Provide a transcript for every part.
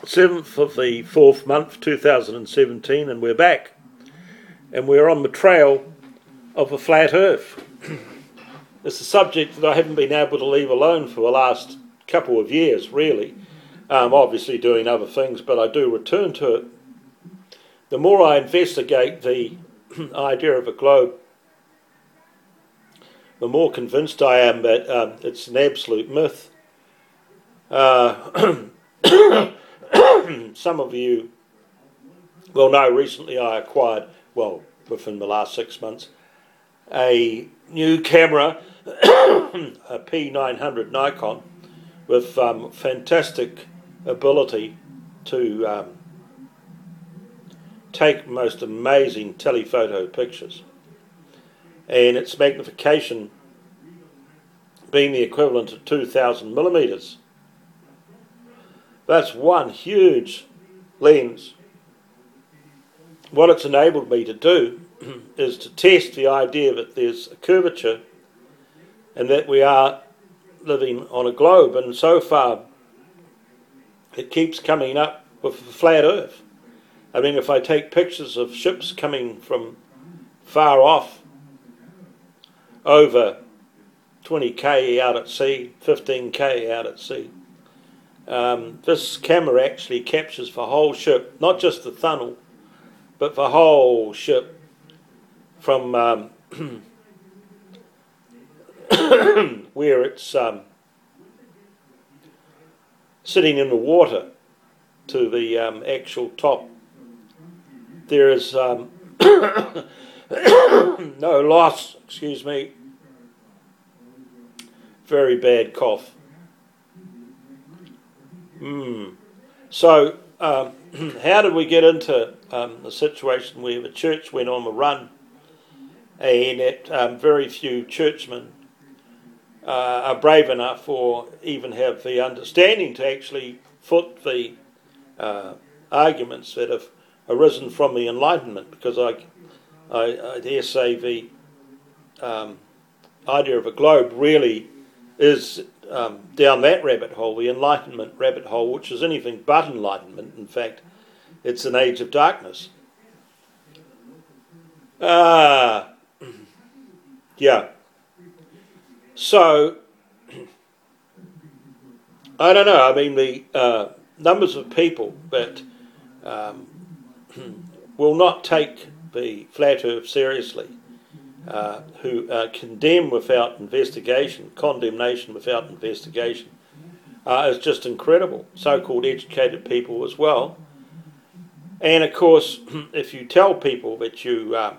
7th of the 4th month, 2017, and we're back. And we're on the trail of a flat earth. It's a subject that I haven't been able to leave alone for the last couple of years, really. Obviously doing other things, but I do return to it. The more I investigate the idea of a globe, the more convinced I am that it's an absolute myth. Some of you will know recently I acquired, within the last 6 months, a new camera, a P900 Nikon, with fantastic ability to take most amazing telephoto pictures, and its magnification being the equivalent of 2,000 millimeters. That's one huge lens. What it's enabled me to do is to test the idea that there's a curvature and that we are living on a globe, and so far it keeps coming up with the flat earth. I mean, if I take pictures of ships coming from far off, over 20k out at sea, 15k out at sea, this camera actually captures the whole ship, not just the funnel, but the whole ship from where it's sitting in the water to the actual top. There is no loss, excuse me, very bad cough. So how did we get into a situation where the church went on the run, and that very few churchmen are brave enough or even have the understanding to actually foot the arguments that have arisen from the Enlightenment? Because I dare say the idea of a globe really is down that rabbit hole, the Enlightenment rabbit hole, which is anything but enlightenment. In fact, it's an age of darkness. Yeah. So, I don't know. I mean, the numbers of people that will not take the flat earth seriously, who condemn without investigation, condemnation without investigation, is just incredible. So-called educated people as well. And of course, if you tell people that you are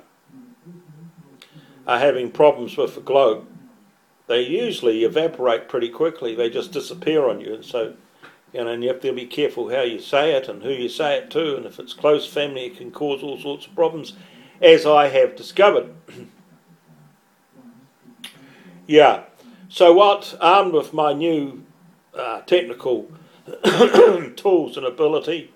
having problems with the globe, they usually evaporate pretty quickly. They just disappear on you. And so, and you have to be careful how you say it and who you say it to. And if it's close family, it can cause all sorts of problems, as I have discovered. Yeah. So what, armed with my new technical tools and ability,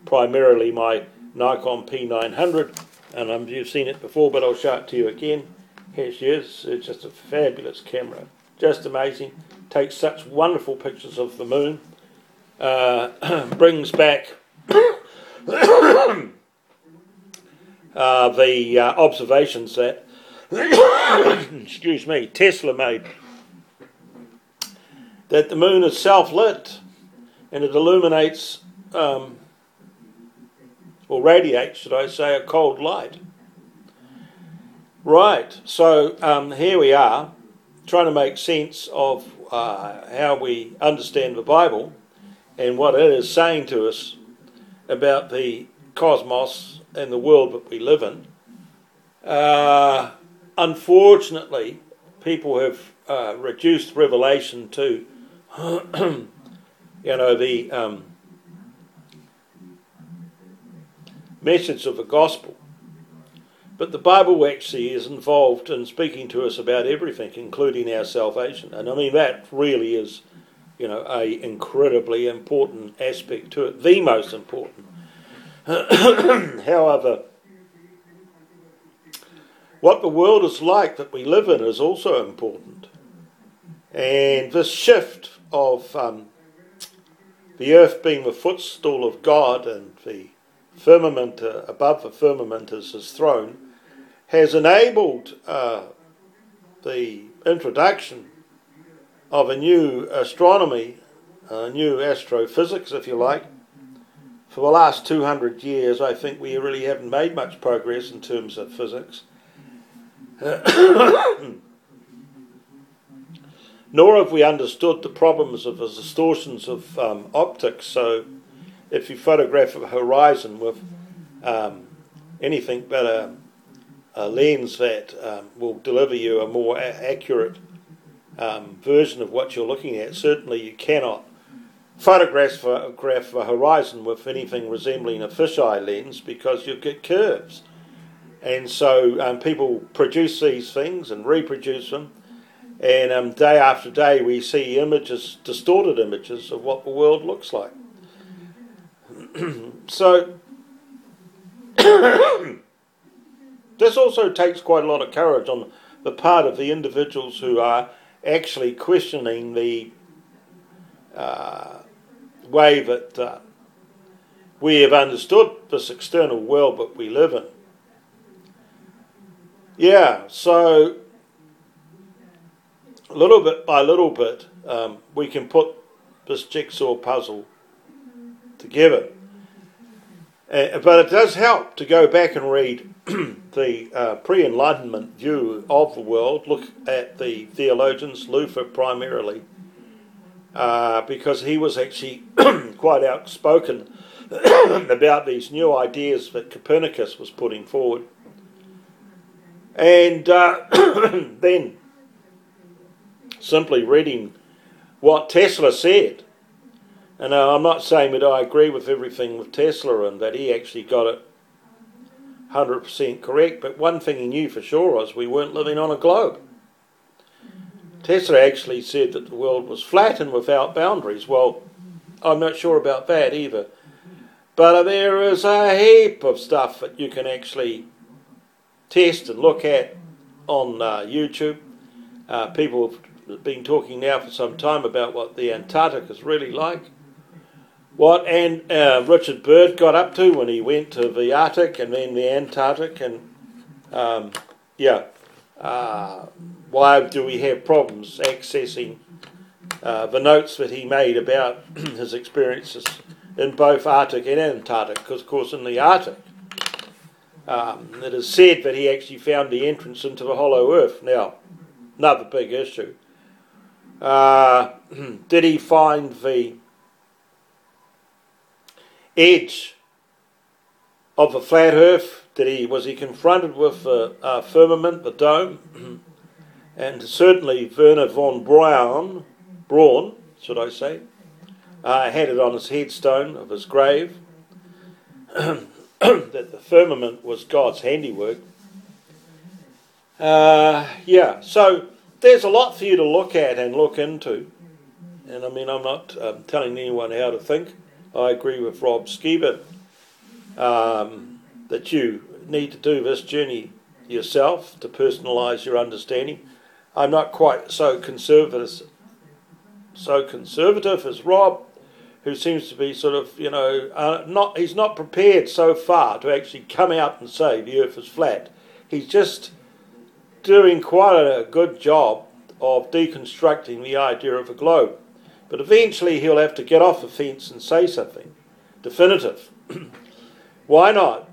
primarily my Nikon P900, and you've seen it before, but I'll show it to you again. Here she is. It's just a fabulous camera. Just amazing. Takes such wonderful pictures of the moon. Brings back the observations that excuse me, Tesla made, that the moon is self-lit and it illuminates, or radiates, should I say, a cold light. Right, so here we are, trying to make sense of how we understand the Bible and what it is saying to us about the cosmos and the world that we live in. Unfortunately, people have reduced revelation to, the message of the gospel. But the Bible actually is involved in speaking to us about everything, including our salvation. And I mean, that really is, a incredibly important aspect to it, the most important. However, what the world is like that we live in is also important. And this shift of the earth being the footstool of God and the firmament above the firmament is his throne, has enabled the introduction of a new astronomy, a new astrophysics, if you like. For the last 200 years, I think we really haven't made much progress in terms of physics. Nor have we understood the problems of the distortions of optics. So if you photograph a horizon with anything but a lens that will deliver you a more accurate version of what you're looking at, certainly you cannot photograph a horizon with anything resembling a fisheye lens, because you'll get curves. And so people produce these things and reproduce them, and day after day we see images, distorted images of what the world looks like. So this also takes quite a lot of courage on the part of the individuals who are actually questioning the way that we have understood this external world that we live in. Yeah, so little bit by little bit we can put this jigsaw puzzle together. But it does help to go back and read the pre-Enlightenment view of the world, look at the theologians, Luther primarily, because he was actually quite outspoken about these new ideas that Copernicus was putting forward. And then simply reading what Tesla said. And I'm not saying that I agree with everything with Tesla and that he actually got it 100% correct, but one thing he knew for sure was we weren't living on a globe. Tesla actually said that the world was flat and without boundaries. Well, I'm not sure about that either. But there is a heap of stuff that you can actually test and look at on YouTube. People have been talking now for some time about what the Antarctic is really like. What Richard Byrd got up to when he went to the Arctic and then the Antarctic, and why do we have problems accessing the notes that he made about his experiences in both Arctic and Antarctic? Because, of course, in the Arctic, it is said that he actually found the entrance into the hollow earth. Now, another big issue. Did he find the edge of the flat earth? Was he confronted with the firmament, the dome? And certainly Werner von Braun, should I say, had it on his headstone of his grave, that the firmament was God's handiwork. So there's a lot for you to look at and look into. And I mean, I'm not telling anyone how to think. I agree with Rob Skeever that you need to do this journey yourself to personalise your understanding. I'm not quite so conservative as Rob, who seems to be sort of, he's not prepared so far to actually come out and say the earth is flat. He's just doing quite a good job of deconstructing the idea of a globe. But eventually he'll have to get off the fence and say something definitive. Why not,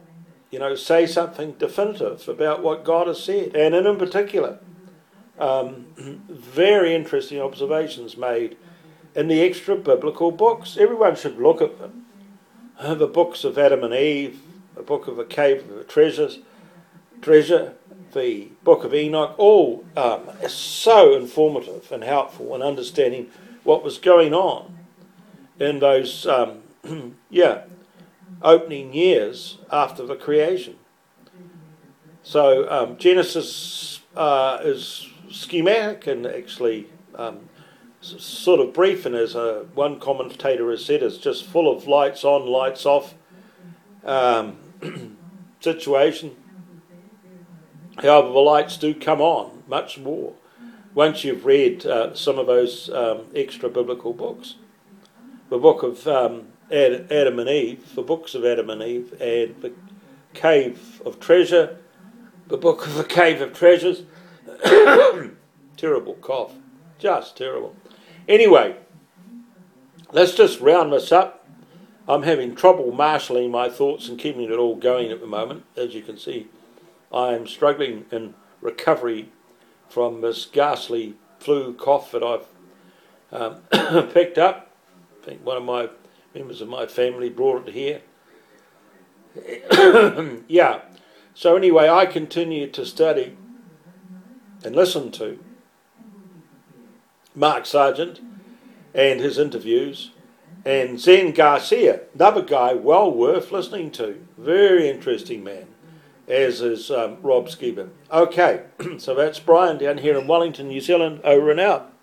say something definitive about what God has said? And in particular, very interesting observations made in the extra biblical books. Everyone should look at them. The books of Adam and Eve, the book of the Cave of the Treasure, the book of Enoch, all so informative and helpful in understanding what was going on in those opening years after the creation. So Genesis is schematic and actually sort of brief, and as one commentator has said, it's just full of lights on, lights off situation. However, the lights do come on much more once you've read some of those extra biblical books. the book of Adam and Eve, the books of Adam and Eve, and the Cave of Treasure, the book of the Cave of Treasures. Terrible cough, just terrible. Anyway, let's just round this up. I'm having trouble marshalling my thoughts and keeping it all going at the moment. As you can see, I am struggling in recovery from this ghastly flu cough that I've picked up. I think one of my members of my family brought it here. Yeah. So anyway, I continue to study and listen to Mark Sargent and his interviews, and Zen Garcia, another guy well worth listening to. Very interesting man, as is Rob Skiba. Okay, so that's Brian down here in Wellington, New Zealand. Over and out.